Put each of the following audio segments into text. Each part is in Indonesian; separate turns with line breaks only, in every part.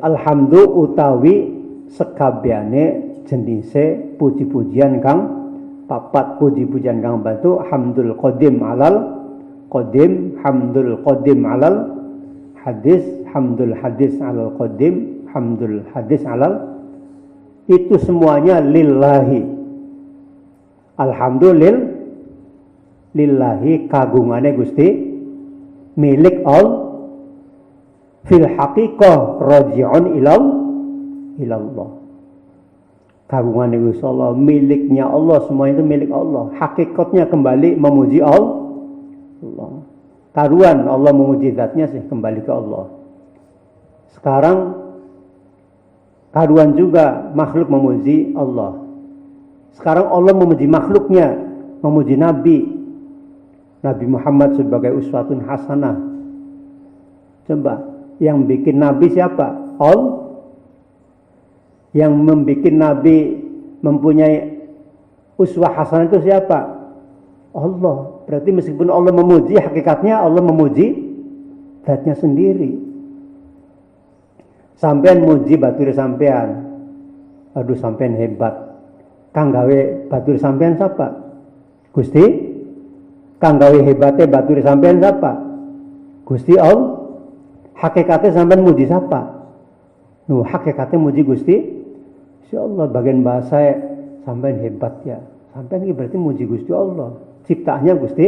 alhamdu utawi sekabehane jenise puji-pujian kang papat, puji-pujian kang batu hamdul qadim alal qadim, hamdul qadim alal hadis, hamdul hadis alal qadim, hamdul hadis alal, itu semuanya lillahi. Alhamdulillah lillahi kagungane Gusti, milik all, fil haqiqah raji'un ilallah. Kagungan Gusti Allah, miliknya Allah, semua itu milik Allah. Hakikatnya kembali memuji Allah. Karuan Allah memuji zatnya sih kembali ke Allah. Sekarang karuan juga makhluk memuji Allah. Sekarang Allah memuji makhluknya, memuji Nabi Muhammad sebagai uswatun hasanah. Coba, yang bikin Nabi siapa? Allah. Yang membuat Nabi mempunyai uswah hasanah itu siapa? Allah. Berarti meskipun Allah memuji, hakikatnya Allah memuji zatnya sendiri. Sampean muji batur sampean, aduh sampean hebat. Kang gawe batur sampean siapa? Gusti. Kang gawe hebate batur sampean siapa? Gusti Allah. Hakikatnya sampean muji siapa? Nuh, hakikatnya muji Gusti. Insyaallah bagian bahasa sampean hebat ya. Sampean ini berarti muji Gusti Allah. Ciptaannya Gusti,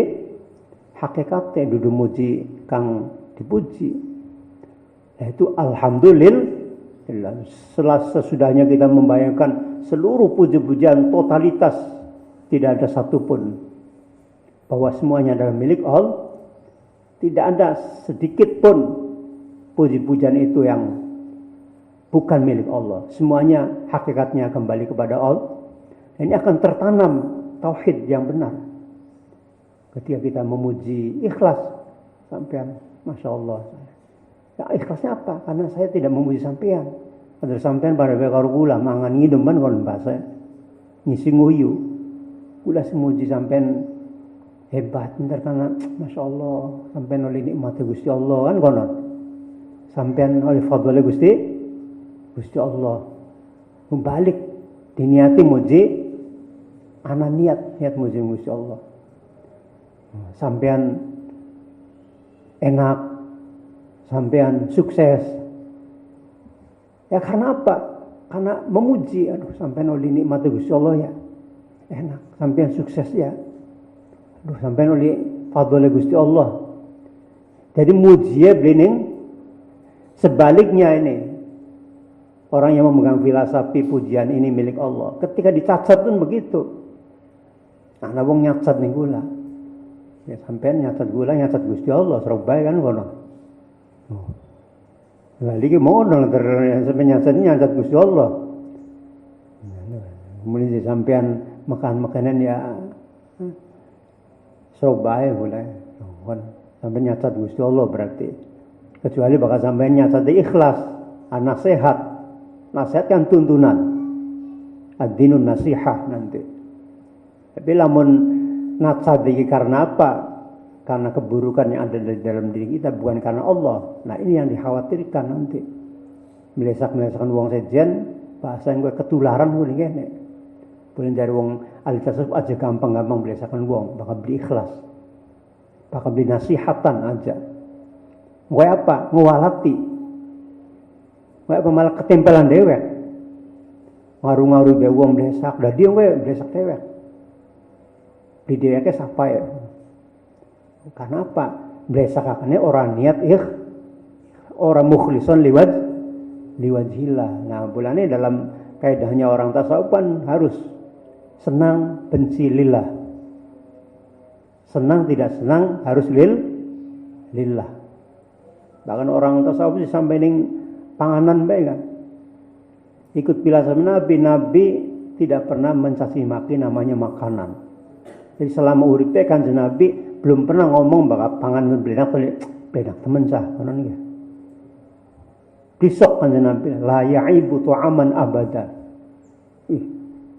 hakikatnya dudu muji kang dipuji. Yaitu alhamdulillah. Sesudahnya kita membayangkan seluruh puji-pujian totalitas, tidak ada satupun bahwa semuanya adalah milik Allah. Tidak ada sedikit pun puji-pujian itu yang bukan milik Allah. Semuanya hakikatnya kembali kepada Allah. Ini akan tertanam tauhid yang benar. Ketika kita memuji ikhlas, sampean, Masya Allah. Ya ikhlasnya apa? Karena saya tidak memuji sampean. Ada sampean pada bekar gula, mangan ngidum kan kalau bahasa ngisi nguyu. Gula semuji sampean hebat. Bentar karena Masya Allah, sampean oleh nikmat Gusti Allah kan konon. Sampean oleh fadlnya Gusti Allah. Membalik diniati muji, ana niat muji Gusti Allah. Sampean enak, sampean sukses. Ya karena apa? Karena memuji. Aduh, sampean oleh nikmat Gusti Allah ya enak. Sampean sukses ya. Aduh, sampean oleh fadlnya Gusti Allah. Jadi muji ya blining. Sebaliknya ini, orang yang memegang filosofi pujian ini milik Allah, ketika dicacat pun begitu. Nah, wong nyacat nih gula. Ya sampean nyacat gula, nyacat Gusti Allah, serobay kan kono. Lagi mau dong sampai nyacat Gusti Allah. Kemudian sampean makan makanan ya serobay boleh. Sampai nyacat Gusti Allah berarti. Kecuali bakal sampean nyacat ikhlas, anak sehat. Nasihat kan tuntunan. Ad-dinun nasihah nanti. Tapi lamun nasihat karena apa? Karena keburukan yang ada di dalam diri kita, bukan karena Allah. Nah ini yang dikhawatirkan nanti. Melesak-melesakan wong sejen, bahasa yang gue ketularan gue nih. Boleh dari wong ahli tasawuf aja gampang-gampang melesakan wong, bakal beli ikhlas. Bakal beli nasihatan aja. Gue apa? Ngewalati. Gue apa malah ketempelan dewek. Ngaru-ngaru be wong melesak, dah dia gue melesak dewek. Di deweknya siapa ya? Karena apa? Blesakannya orang niat orang mukhlison liwajhillah. Nah, bulannya dalam kaidahnya orang tasawuf kan harus senang benci lillah. Senang tidak senang harus lillah. Bahkan orang tasawuf sampai ning panganan bae kan. Ikut filosofi Nabi tidak pernah mencaci maki namanya makanan. Jadi selama uripe Kanjeng Nabi belum pernah ngomong bakal pangan belenak temen cah ngono niki. Disok Kanjeng Nabi la ya'ibu tu'aman abada.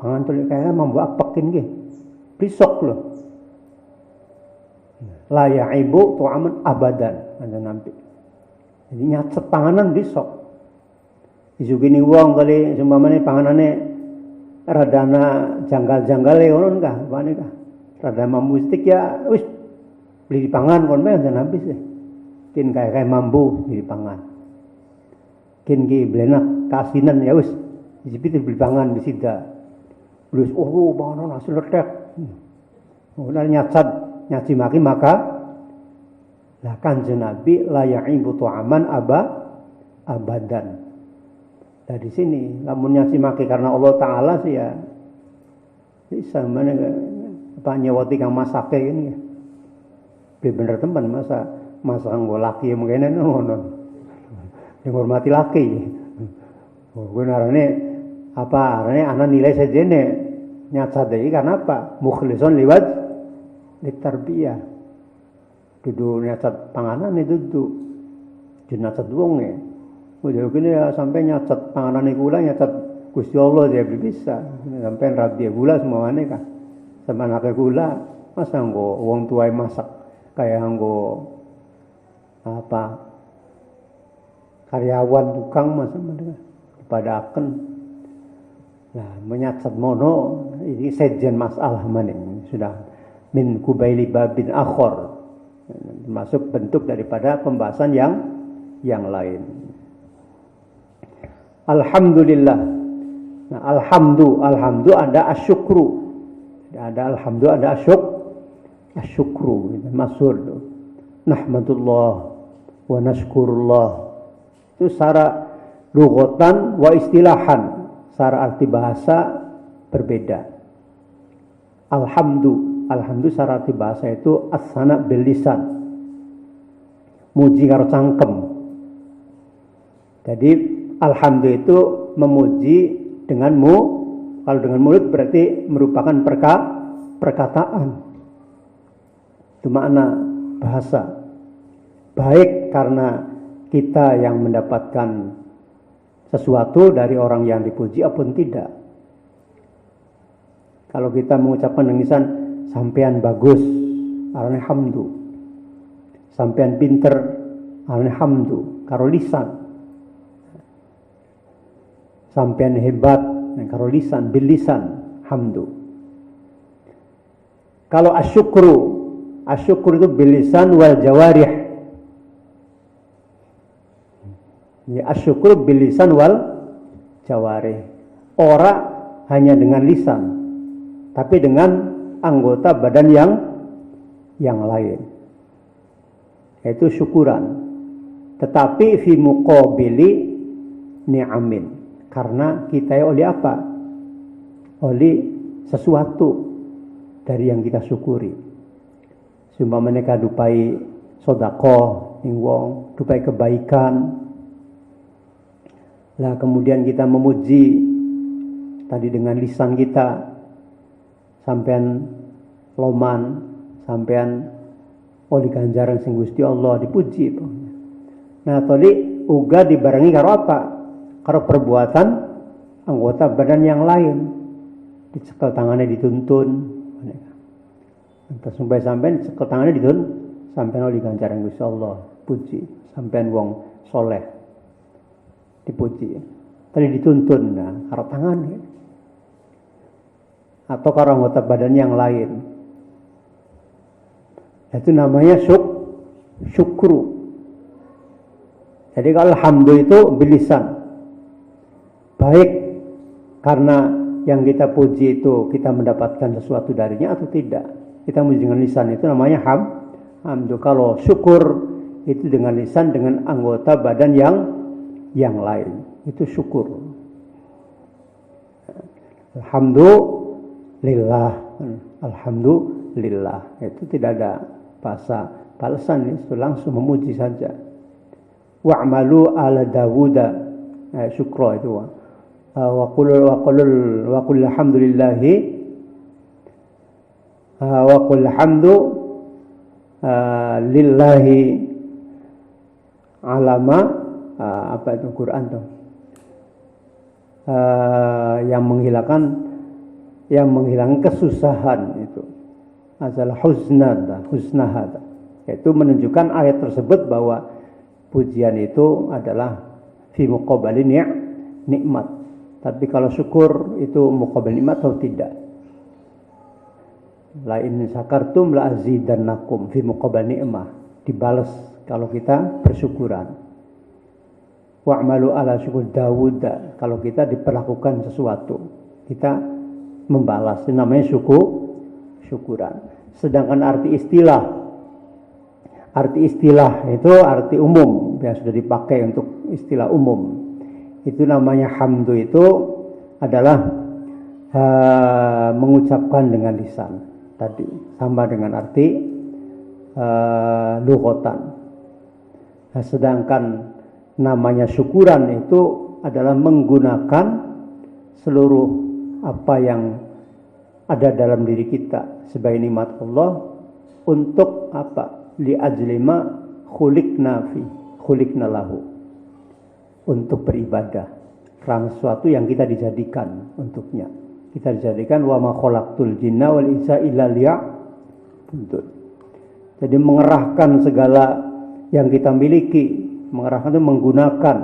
Pangan tulik kaya membuat apekin nggih. Disok loh. La ya'ibu tu'aman abadan Kanjeng Nabi. Jadi nyacet panganan disok. disugini wong kali seumpamane panganane radana janggal-janggal ngono kah apane kah rada mamustik ya wis beli dipangan kon bae jan habis ya kin kae mambu beli pangan kin ki blenak kasinan ya wis disipit beli pangan bisida terus panganan hasil letek ulah nyaci maki maka lah Kanjeng Nabi la ya'ibu tu'aman abadan. Nah di sini lamun nyaci maki karena Allah Taala sih ya bisa mana apa nyewoti kang masake ini ya. Bener teman masa nggo laki mengene ngono. Yang hormati laki. Oh gunarane apa? Arane ana nilai sejene nyacat iki karena apa? Mukhlison liwat litarbiyah. Dudu nyacat panganan itu dudu jenazah wong e. Udah gini ya sampai nyacat panganan kula nyacat Gusti Allah dia bisa sampai rabi gula semuanya kan sama anak gula masa nggo wong tuae masak kayak nggo apa karyawan tukang masa mereka pada akan nah menyacat mono ini sejen masalah mana sudah min kubaili babin akhor termasuk bentuk daripada pembahasan yang lain. Alhamdulillah. Nah, alhamdu ada asyukru. Ada alhamdu ada asyukru. Maksud nahmadullah wa nashkurullah. Itu secara lughatan wa istilahan, secara arti bahasa berbeda. Alhamdu secara arti bahasa itu as-sana bil lisan. Muji karo cangkem. Jadi alhamdu itu memuji denganmu, kalau dengan mulut berarti merupakan perkataan. Itu makna bahasa. Baik karena kita yang mendapatkan sesuatu dari orang yang dipuji apun tidak. Kalau kita mengucapkan dengan lisan sampean bagus, arane hamdu. Sampean pinter, arane hamdu, karo lisan. Sampean hebat, karo lisan, bil lisan, hamdu. Kalau asyukru itu bil lisan wal jawarih. Ya, asyukru bil lisan wal jawarih. Ora hanya dengan lisan, tapi dengan anggota badan yang lain. Yaitu syukuran. Tetapi fi muqabili ni'amin. Karena kita oleh apa? Oleh sesuatu dari yang kita syukuri. Sehingga mereka dupai sedekah ning wong, dupai kebaikan. Lah kemudian kita memuji tadi dengan lisan kita, sampean loman, sampean oleh ganjaran sing Gusti Allah dipuji. Nah tadi uga dibarengi karo apa? Karo perbuatan anggota badan yang lain. Dicekel tangannya dituntun. Entah sampai dicekel tangannya dituntun, sampean oleh ganjaran Gusti Allah puji, sampean wong soleh dipuji. Tadi dituntun nah karo tangan ya. Atau karo anggota badan yang lain. Itu namanya syukru. Jadi kalau alhamdu itu bilisan. Baik karena yang kita puji itu kita mendapatkan sesuatu darinya atau tidak. Kita muji dengan lisan itu namanya hamdu. Kalau syukur itu dengan lisan dengan anggota badan yang lain. Itu syukur. Alhamdulillah. Itu tidak ada bahasa balasan, itu langsung memuji saja. Wa'malu ala Dawuda syukra itu wa qul alhamdulillahi wa qul hamdu lillahi alama apa itu Quran tuh yang menghilangkan kesusahan itu adalah husnahada yaitu menunjukkan ayat tersebut bahwa pujian itu adalah fi muqabali nikmat. Tapi kalau syukur itu muqabil nikmat atau tidak. La in syakartum la azidannakum fi muqabil nikmah. Dibalas kalau kita bersyukuran. Wa'malu ala syukur Dawud, kalau kita diperlakukan sesuatu, kita membalas. Itu namanya syukuran. Sedangkan arti istilah itu arti umum yang sudah dipakai untuk istilah umum. Itu namanya hamdu, itu adalah mengucapkan dengan lisan. Tadi sama dengan arti lughatan. Nah, sedangkan namanya syukuran itu adalah menggunakan seluruh apa yang ada dalam diri kita sebagai nikmat Allah untuk apa? Li ajlima khuliqna lahu, untuk beribadah karena sesuatu yang kita dijadikan untuknya. Kita dijadikan wa ma khalaqtul jinna wal insa illa liya'budun. Jadi mengerahkan segala yang kita miliki, mengerahkan itu menggunakan,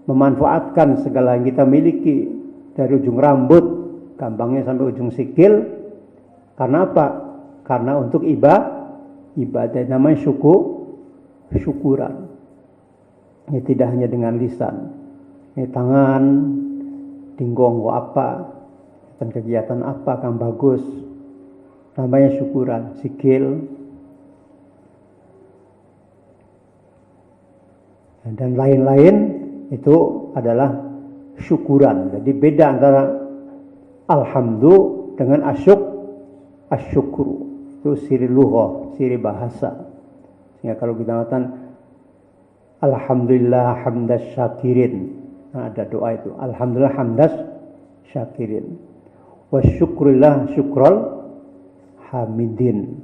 memanfaatkan segala yang kita miliki dari ujung rambut, gampangnya sampai ujung sikil. Karena apa? Karena untuk ibadah, namanya syukuran. Ya, tidak hanya dengan lisan. Ya, tangan tinggong apa, dan kegiatan apa kan bagus, namanya syukuran. Sikil dan lain-lain itu adalah syukuran. Jadi beda antara alhamdu dengan asyukru. Itu siri lughah, siri bahasa. Ya, kalau kita mengatakan alhamdulillah hamdas syakirin, nah, ada doa itu, alhamdulillah hamdas syakirin, wa syukrulillah syukral hamidin.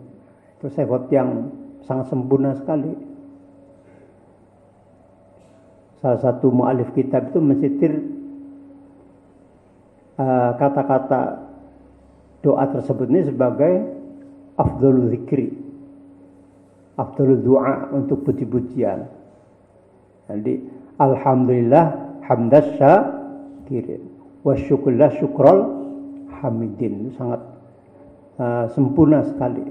Itu sifat yang sangat sempurna sekali. Salah satu mu'alif kitab itu mensitir kata-kata doa tersebut ini sebagai afdhalul zikri, afdhalul doa, untuk puji-pujian. Jadi alhamdulillah hamdas syakirin wa syukrulillah syukral hamidin. Itu sangat sempurna sekali.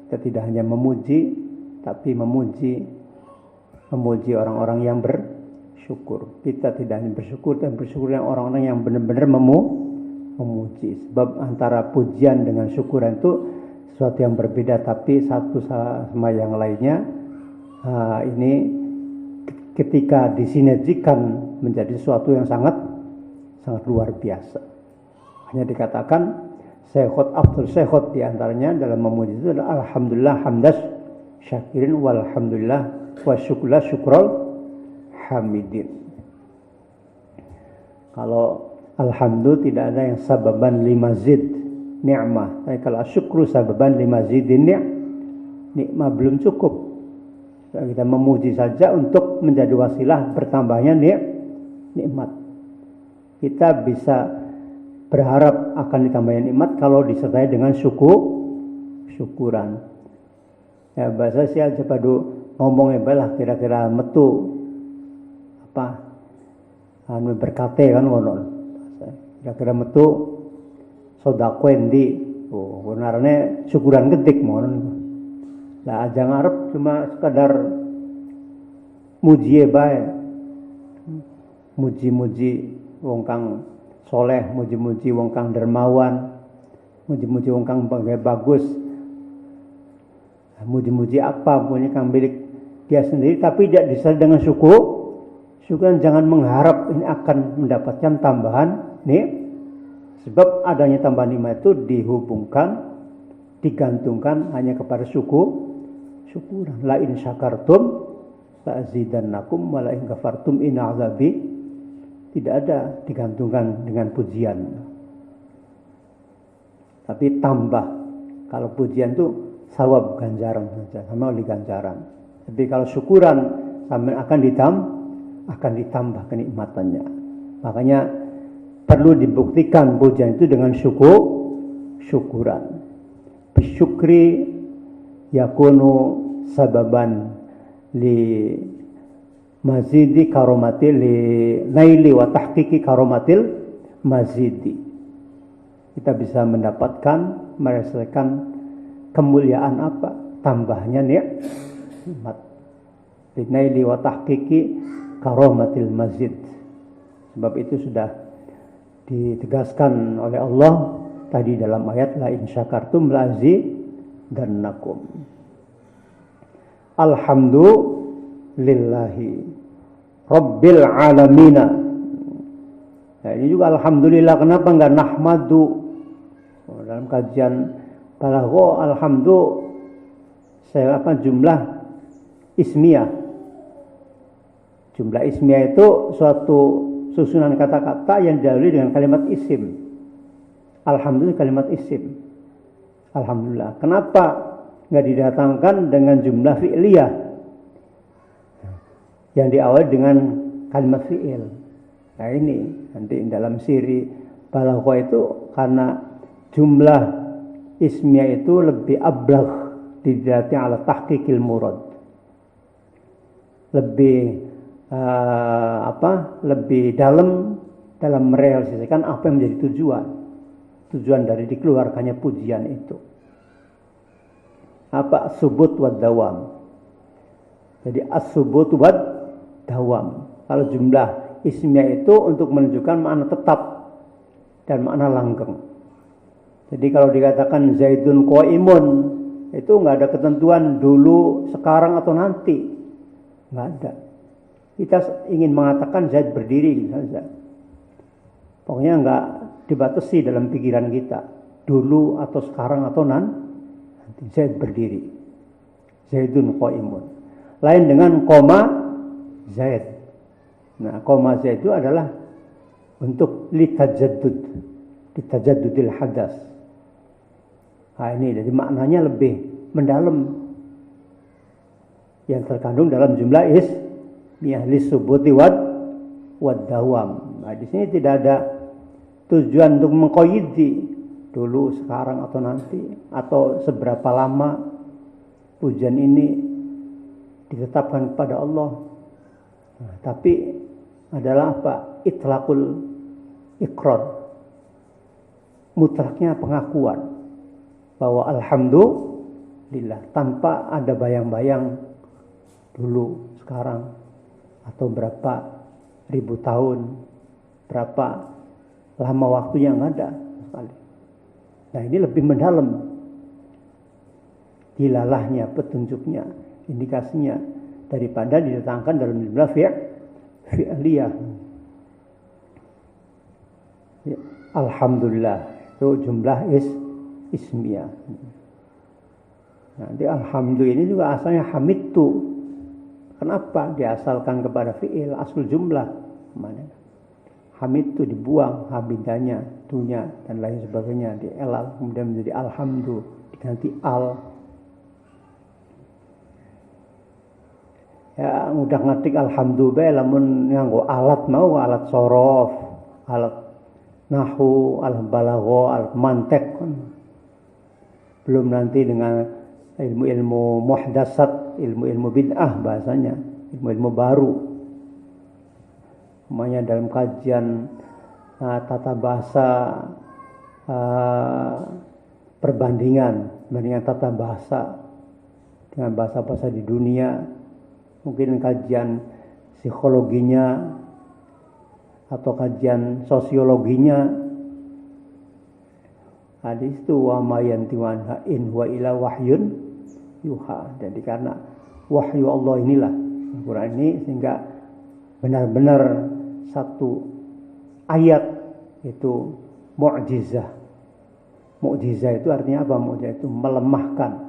Kita tidak hanya memuji, tapi memuji orang-orang yang bersyukur. Kita tidak hanya bersyukur, dan bersyukur yang orang-orang yang benar-benar memuji. Sebab antara pujian dengan syukuran itu sesuatu yang berbeda, tapi satu sama yang lainnya ini ketika disinergikan menjadi sesuatu yang sangat luar biasa. Hanya dikatakan afdhal syekhot diantaranya dalam memuji itu adalah alhamdulillah hamdas syakirin walhamdulillah wa syukrulillah syukral hamidin. Kalau alhamdulillah tidak ada yang sababan limazid ni'mah. Tapi kalau syukru sababan limazidin nikmah, belum cukup. Kita memuji saja untuk menjadi wasilah bertambahnya nikmat. Kita bisa berharap akan ditambahnya nikmat kalau disertai dengan syukuran. Ya, bahasa sih aja padu ngomongnya balah kira-kira metu apa berkate kan ngono. Kira-kira metu sedekah endi. Oh, benarnya syukuran gedik ngono. Lah aja ngarep cuma sekadar muji bae. Muji-muji wong kang soleh, muji-muji wong kang dermawan, muji-muji wong kang bagus. Muji-muji apa punya kang milik dia sendiri, tapi tidak disertai dengan syukuran. Jangan mengharap ini akan mendapatkan tambahan nih. Sebab adanya tambahan nikmat itu digantungkan hanya kepada syukuran. La in syakartum la azidannakum wa la in kafartum in azabi. Tidak ada digantungkan dengan pujian. Tapi tambah. Kalau pujian itu sawab, ganjaran saja, sama oleh ganjaran. Tapi kalau syukuran akan ditambah kenikmatannya. Makanya perlu dibuktikan pujian itu dengan syukuran. Bisyukri yakunu sababan li mazidi karomatil naili wa tahqiqi karomatil mazidi. Kita bisa mendapatkan, merasakan kemuliaan apa? Tambahnya nikmat. Naili wa tahqiqi karomatil mazid. Sebab itu sudah ditegaskan oleh Allah tadi dalam ayat la in syakartum la azidannakum. Alhamdulillahi rabbil alamina. Nah, ini juga alhamdulillah, kenapa enggak nahmadu? Dalam kajian balagha saya jumlah ismiyah. Jumlah ismiyah itu suatu susunan kata-kata yang didahului dengan kalimat isim. Alhamdulillah kalimat isim. Alhamdulillah. Kenapa nggak didatangkan dengan jumlah fi'liyah yang diawali dengan kalimat fi'il? Nah ini nanti dalam siri balagha itu karena jumlah ismiyah itu lebih ablagh didati ala tahqiqil murad. Lebih dalam merealisasikan apa yang menjadi tujuan dari dikeluarkannya pujian itu. Apa? Subut wad dawam. Jadi as-subut wad dawam. Kalau jumlah ismiyah itu untuk menunjukkan makna tetap dan makna langgeng. Jadi kalau dikatakan Zaidun qaimun, itu nggak ada ketentuan dulu, sekarang atau nanti, nggak ada. Kita ingin mengatakan Zaid berdiri saja. Pokoknya nggak dibatasi dalam pikiran kita, dulu atau sekarang atau nanti. Zaid berdiri, Zaidun qaimun. Lain dengan koma Zaid. Nah, koma Zaid itu adalah untuk litajaddudil hadas. Nah ini jadi maknanya lebih mendalam yang terkandung dalam jumlah lisubuti wad dawam. Nah, di sini tidak ada tujuan untuk mengqayyidi dulu, sekarang atau nanti, atau seberapa lama pujian ini ditetapkan kepada Allah. Nah, tapi adalah apa? Itlaqul iqrar. Mutlaknya pengakuan bahwa alhamdulillah tanpa ada bayang-bayang dulu, sekarang, atau berapa ribu tahun, berapa lama waktunya, nggak ada sekali. Nah ini lebih mendalam dilalahnya, petunjuknya, indikasinya daripada didatangkan dalam jumlah fi'liyah. Alhamdulillah itu jumlah ismiyah. Nanti alhamdulillah ini juga asalnya hamidtu. Kenapa diasalkan kepada fi'il asul jumlah? Mana? Hamid itu dibuang, hamidanya, tunya dan lain sebagainya, dielal, kemudian menjadi alhamdu, diganti al. Ya udah ngetik alhamdulillah, lamun nganggo alat mau alat sorof, alat nahu, alat balagha, alat mantek. Belum nanti dengan ilmu-ilmu muhdasat, ilmu-ilmu bid'ah bahasanya, ilmu-ilmu baru. Namanya dalam kajian tata bahasa perbandingan tata bahasa dengan bahasa-bahasa di dunia, mungkin kajian psikologinya atau kajian sosiologinya. Hadis itu wa ma yantiwanha in wa ila wahyun yuha. Jadi karena wahyu Allah inilah Al-Quran ini, sehingga benar-benar satu ayat itu mu'jizah. Mu'jizah itu artinya apa? Mu'jizah itu melemahkan,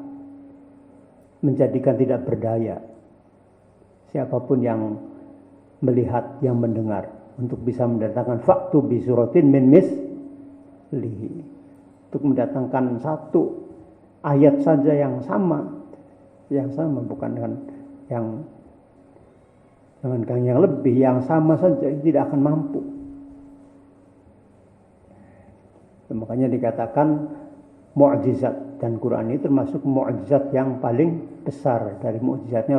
menjadikan tidak berdaya siapapun yang melihat, yang mendengar, untuk bisa mendatangkan faktu bi suratin min mislihi, untuk mendatangkan satu ayat saja yang sama, bukan dengan yang lebih, yang sama saja tidak akan mampu. Makanya dikatakan mu'jizat, dan Quran ini termasuk mu'jizat yang paling besar dari mu'jizatnya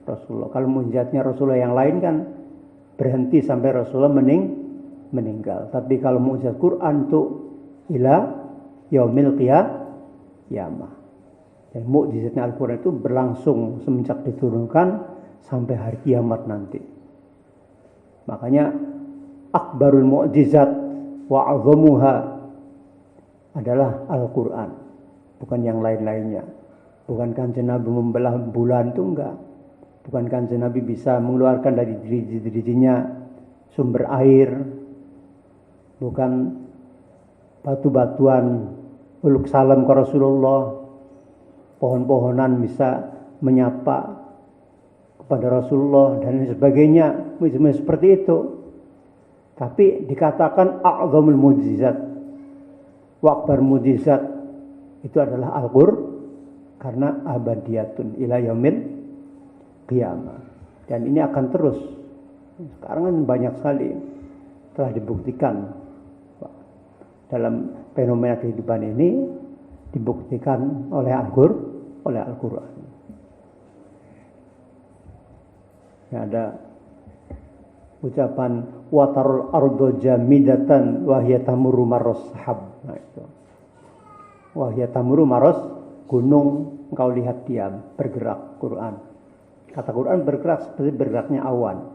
Rasulullah. Kalau mukjizatnya Rasulullah yang lain kan berhenti sampai Rasulullah meninggal. Tapi kalau mukjizat Quran itu ila yaumil qiyamah. Dan mukjizatnya Al-Quran itu berlangsung semenjak diturunkan sampai hari kiamat nanti. Makanya akbarul mukjizat wa azamuha adalah Al-Quran, bukan yang lain-lainnya. Bukan Kanjeng Nabi membelah bulan itu enggak. Bukan Kanjeng Nabi bisa mengeluarkan dari dirinya sumber air. Bukan batu-batuan uluk salam ke Rasulullah. Pohon-pohonan bisa menyapa kepada Rasulullah dan sebagainya. Seperti itu. Tapi dikatakan a'zamul mujizat. Wa akbar mujizat itu adalah Al-Qur'an karena abadiyatun ila yaumil qiyamah. Dan ini akan terus. Sekarang kan banyak sekali telah dibuktikan dalam fenomena kehidupan ini, dibuktikan oleh Al-Qur'an. Ya, ada ucapan watarul ardo jamidatan wa hiya tamurru marras sahab. Nah itu. Wa hiya tamurru marras, gunung engkau lihat diam, bergerak. Quran. Kata Quran bergerak seperti bergeraknya awan.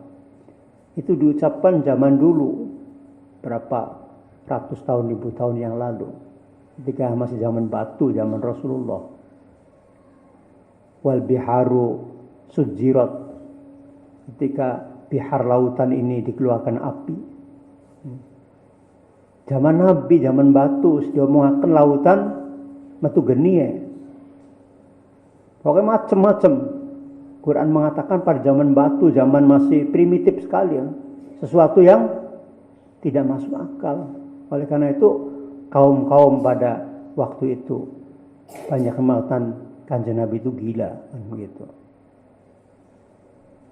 Itu diucapkan zaman dulu, berapa ratus tahun, ribu tahun yang lalu, ketika masih zaman batu, zaman Rasulullah. Wal biharu sujirat, ketika bihar lautan ini dikeluarkan api. Zaman Nabi, zaman batu, diomongaken lautan metu geni. Pokoknya macam-macam. Quran mengatakan pada zaman batu, zaman masih primitif sekali ya. Sesuatu yang tidak masuk akal. Oleh karena itu kaum-kaum pada waktu itu banyak mengatakan Kanjeng Nabi itu gila kan begitu.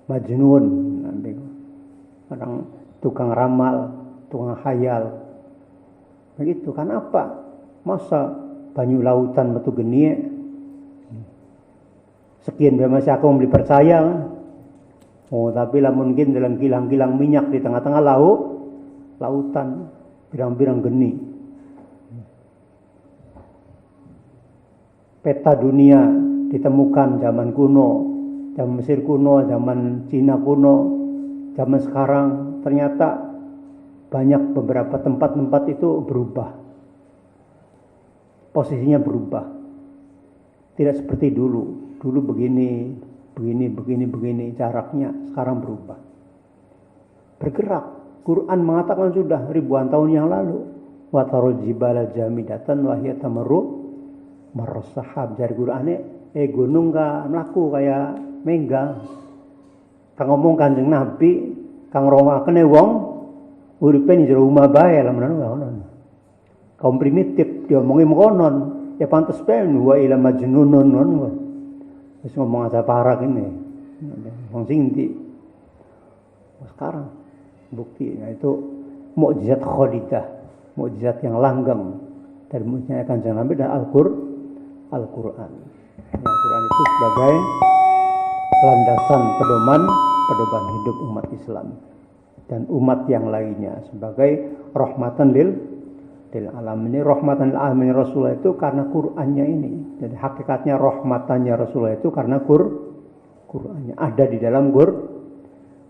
Majnun, orang tukang ramal, tukang khayal. Begitu kan apa? Masa banyu lautan metu geni sekian masih aku beli percaya. Oh, tapi lah mungkin dalam kilang-kilang minyak di tengah-tengah lautan birang-birang geni. Peta dunia ditemukan zaman kuno, zaman Mesir kuno, zaman Cina kuno, zaman sekarang ternyata banyak beberapa tempat-tempat itu berubah. Posisinya berubah. Tidak seperti dulu. Dulu begini jaraknya, sekarang berubah. Bergerak. Quran mengatakan sudah ribuan tahun yang lalu. Wa tarul jibala jamidatan wa hiya tamarru marras sahab. Dari Qur'ane gunung ka mlaku kaya mengga. Kang ngomong Kanjeng Nabi, kang rongaken wong uripe ning jero omah bae lah menawa. Kaum primitif diomongi mengkonon, ya pantes bae wa ila majnunun ngono. Wis ngomong aja parak ini. Wong sing ndi. Sekarang buktinya itu mukjizat khalidah, mukjizat yang langgeng dari mukjizat Kanjeng Nabi dan Al-Qur'an. Al-Qur'an itu sebagai landasan pedoman hidup umat Islam dan umat yang lainnya sebagai rahmatan lil alamin. Ini rahmatan lil alamin Rasulullah itu karena Qur'annya ini. Jadi hakikatnya rahmatannya Rasulullah itu karena Qur'annya ada di dalam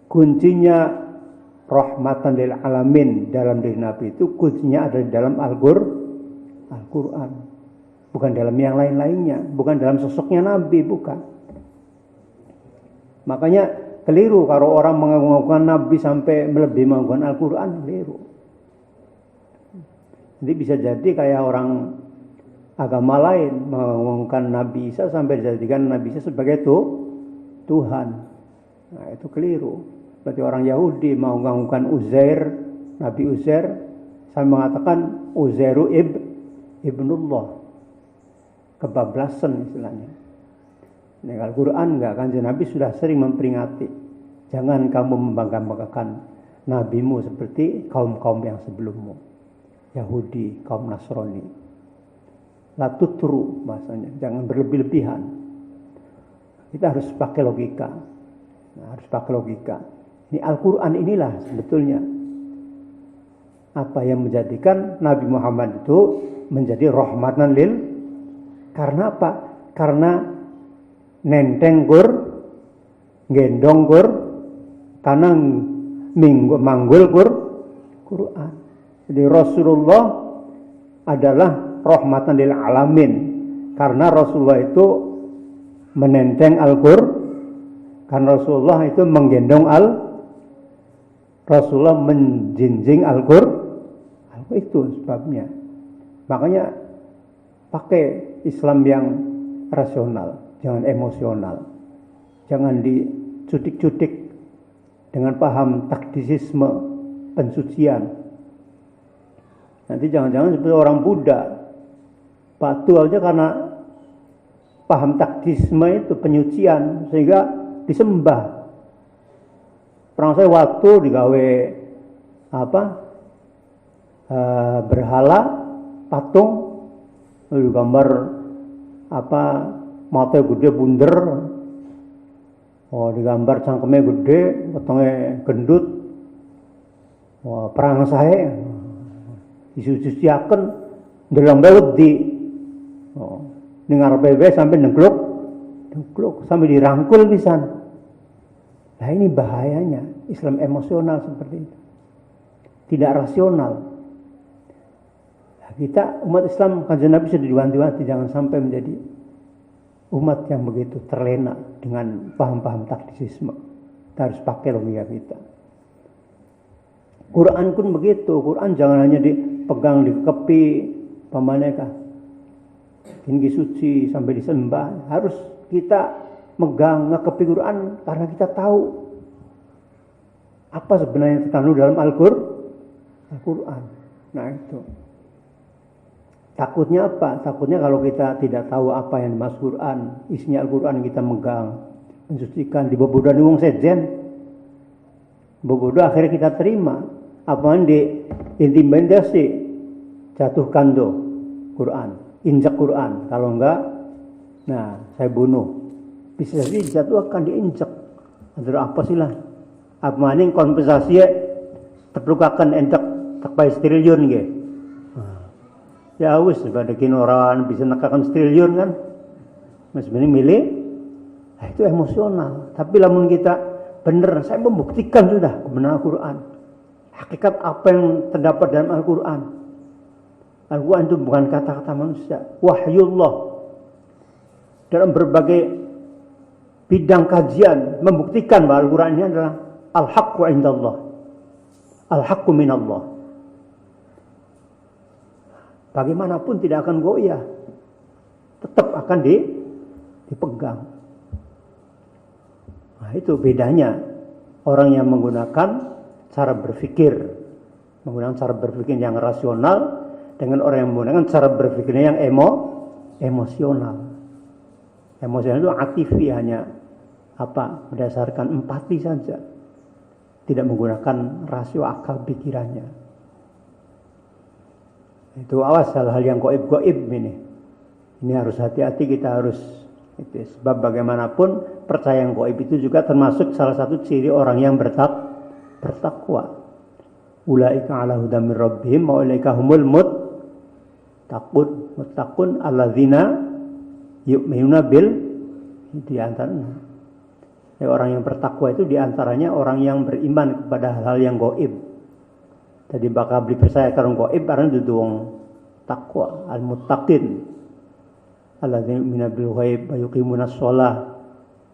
kuncinya rahmatan lil alamin dalam diri Nabi itu kuncinya ada di dalam Al-Qur'an. Bukan dalam yang lain-lainnya, bukan dalam sosoknya Nabi, bukan. Makanya keliru kalau orang mengagung-agungkan Nabi sampai melebihi mengagungkan Al-Qur'an, keliru. Jadi bisa jadi kayak orang agama lain mengagungkan Nabi Isa sampai dijadikan Nabi Isa sebagai Tuhan. Nah, itu keliru. Seperti orang Yahudi mengagungkan Uzair, Nabi Uzair, sampai mengatakan Uzairu ibnullah. Kebablasan istilahnya. Nah, Al-Quran enggak, Kanjeng Nabi sudah sering memperingati. Jangan kamu membangga-banggakan nabimu seperti kaum-kaum yang sebelummu. Yahudi, kaum Nasrani. La tutru bahasanya, jangan berlebih-lebihan. Kita harus pakai logika. Nah, harus pakai logika. Ini Al-Quran inilah sebetulnya apa yang menjadikan Nabi Muhammad itu menjadi rahmatan lil. Karena apa? Karena nenteng gur, gendong gur, karena manggul gur, Quran. Jadi Rasulullah adalah rahmatan lil alamin. Karena Rasulullah itu menenteng Al-Qur'an. Karena Rasulullah itu menggendong Rasulullah menjinjing Al-Qur'an. Itu sebabnya. Makanya pakai Islam yang rasional, jangan emosional. Jangan dicutik-cutik dengan paham taktisisme, pensucian. Nanti jangan-jangan seperti orang Buddha. Patuh aja karena paham taktisisme itu penyucian sehingga disembah. Perang saya waktu digawe berhala patung gambar mata gede bunder, digambar cangkemnya gede, potongnya gendut, perang saya disuciaken ndelang wedi, dengar bebe sampai nengkluk sampai dirangkul pisan. Nah ini bahayanya Islam emosional seperti itu, tidak rasional. Kita umat Islam kanjeng Nabi sudah diwanti-wanti jangan sampai menjadi umat yang begitu terlena dengan paham-paham taktisisme. Kita harus pakai logika kita. Quran pun begitu. Quran jangan hanya dipegang, dikepi, pamaneka, tinggi suci sampai disembah. Harus kita megang, ngekepi Quran karena kita tahu apa sebenarnya yang terkandung dalam Al-Quran. Nah itu. Takutnya apa? Takutnya kalau kita tidak tahu apa yang dimaksud Quran, isinya Al-Quran kita megang, mensucikan, dibobodoh wong sejen. Bobodoh akhirnya kita terima. Apaan diintimidasi, jatuhkan tuh Quran, injak Quran. Kalau enggak, nah saya bunuh. Bisa jadi jatuhkan diinjak. Ada apa sih lah? Apa nih kompensasi terlukakan entek tak bayar triliun gitu. Ya wis pada kinoran bisa nekakan triliun kan. Mas ini milih. Nah, itu emosional. Tapi lamun kita benar, saya membuktikan sudah kebenaran Al-Quran. Hakikat apa yang terdapat dalam Al-Quran. Al-Quran itu bukan kata-kata manusia. Wahyullah. Dalam berbagai bidang kajian membuktikan bahwa Al-Quran ini adalah al-haqqu indallah. Al-haqqu minallah. Bagaimanapun tidak akan goyah. Tetap akan dipegang. Nah itu bedanya. Orang yang menggunakan cara berpikir. Menggunakan cara berpikir yang rasional. Dengan orang yang menggunakan cara berpikirnya yang emosional. Emosional itu atifi, hanya berdasarkan empati saja. Tidak menggunakan rasio akal pikirannya. Itu awas hal-hal yang goib-goib ini. Ini harus hati-hati, kita harus itu. Sebab bagaimanapun percaya yang goib itu juga termasuk salah satu ciri orang yang bertakwa. Ulaika ala hudam min rabbihim wa ulaika humul muttaqun alladzina yu'minuna bil di antaranya. Orang yang bertakwa itu di antaranya orang yang beriman kepada hal-hal yang goib. Jadi bakal beli percaya karena goib karena itu wong takwa, al-muttaqin. Alladzina yu'minuna bil ghaib wa yuqimunas shalah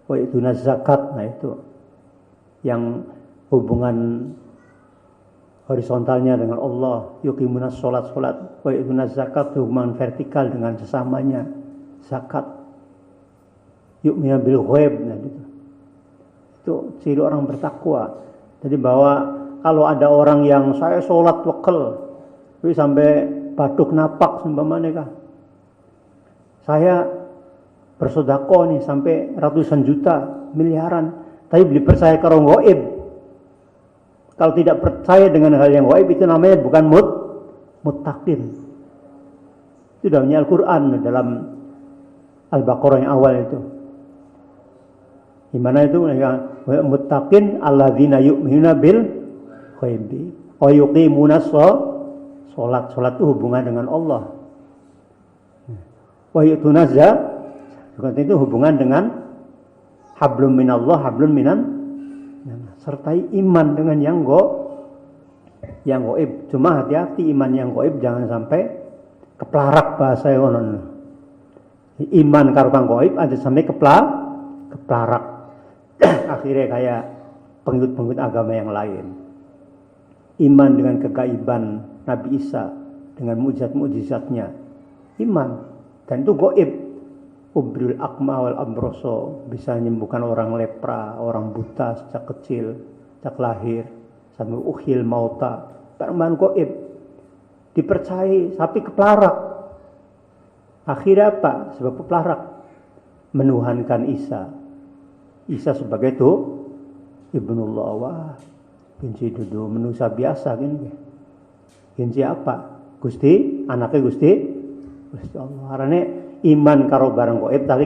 wa yu'tunaz zakat. Nah itu yang hubungan horizontalnya dengan Allah, yuqimunas salat wa yu'tunaz zakat, hubungan vertikal dengan sesamanya, zakat. Yu'minuna bil ghaib. Nah itu ciri orang bertakwa. Jadi bahwa kalau ada orang yang saya sholat wekel, tapi sampai batuk napak seumpamanya kah? Saya bersedekah nih sampai ratusan juta, miliaran, tapi beli percaya karo gaib. Kalau tidak percaya dengan hal yang gaib itu namanya bukan muttaqin. Itu dalamnya Al-Quran dalam Al-Baqarah yang awal itu. Gimana itu? Muttaqin alladzina yu'minuna bil ghaibi wa yuqimuna sholat. Sholat itu hubungan dengan Allah. Wa yu'tuna zakat itu hubungan dengan hablum minallah, hablum minan, sertai iman dengan yang gaib. Cuma hati-hati, iman yang gaib jangan sampai keplarak bahasa ono. Iman karo kang gaib aja sampai keplarak. Akhirnya kayak pengikut-pengikut agama yang lain. Iman dengan kegaiban Nabi Isa dengan mukjizat-mukjizatnya. Iman, dan itu gaib. Ubril akma wal abroso, bisa menyembuhkan orang lepra, orang buta sejak kecil, sejak lahir, sampai uhil mauta. Perman gaib dipercayai, tapi keplarak. Akhirnya apa? Sebab keplarak menuhankan Isa. Isa sebagai itu Ibnullah. Wah, Kinci dudu manusia biasa kan? Kinci apa? Gusti, anaknya Gusti Allah. Karena iman karo barang gaib tapi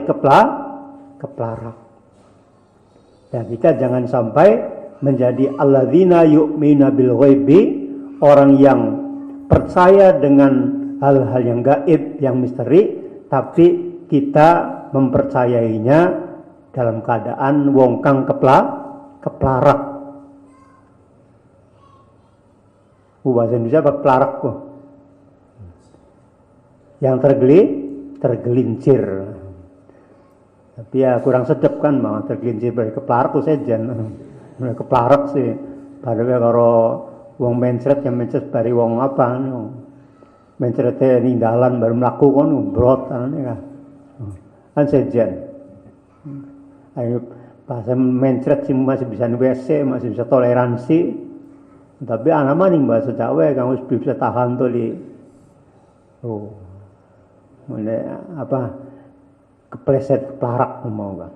keplarak. Dan kita jangan sampai menjadi alladzina yu'mina bil ghaibi, orang yang percaya dengan hal-hal yang gaib, yang misteri, tapi kita mempercayainya dalam keadaan wong kang keplarak. Bahasa Indonesia apa keplarak kok? Yang tergelincir. Tapi ya kurang sedap kan, mau tergelincir dari keplarak tuh sejen. Keplarak sih. Padahal kalau wong mencret yang mencret dari wong apa? Mencretnya ninggalan baru melaku kan, brot kan sejen. Ayo pas mencret sih masih bisa WC, masih bisa toleransi. Tapi anak maning bahasa Jawa kan harus bisa tahan tuh di. Mulai apa? Kepleset keplarak mau kan.